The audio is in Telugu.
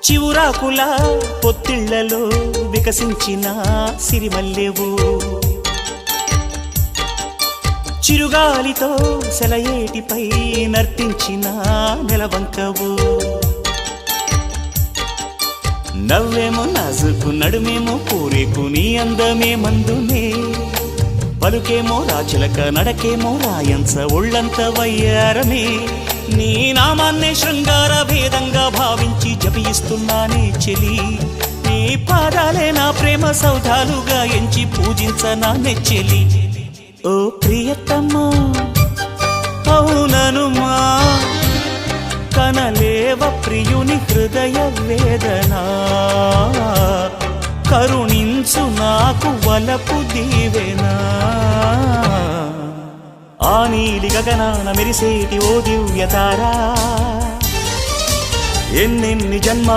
చివురాకుల పొత్తిళ్లలో వికసించిన సిరిమల్లెవు చిరుగాలితో సెలయేటిపై నర్తించిన నెలవంకవు నవ్వేమో నాజుకు నడుమేమో పూరేకు నీ అందమే మందునే పలుకేమో రాచిలక నడకేమో రాయంచ ఒళ్ళంత వయ్యారమే నీ నామాన్నే శృంగార భేదంగా భావించి జపిస్తున్నానే చెలి నీ పాదాలే నా ప్రేమ సౌధాలుగా ఎంచి పూజించనా నెచ్చెలి ఓ ప్రియతమ్మా అవుననుమా కనలేవ ప్రియుని హృదయ వేదనా కరుణించు నాకు వలపు దీవెనా ఆ నీలి గగనాన మెరిసేటి ఓ దివ్యతారా ఎన్నెన్ని జన్మ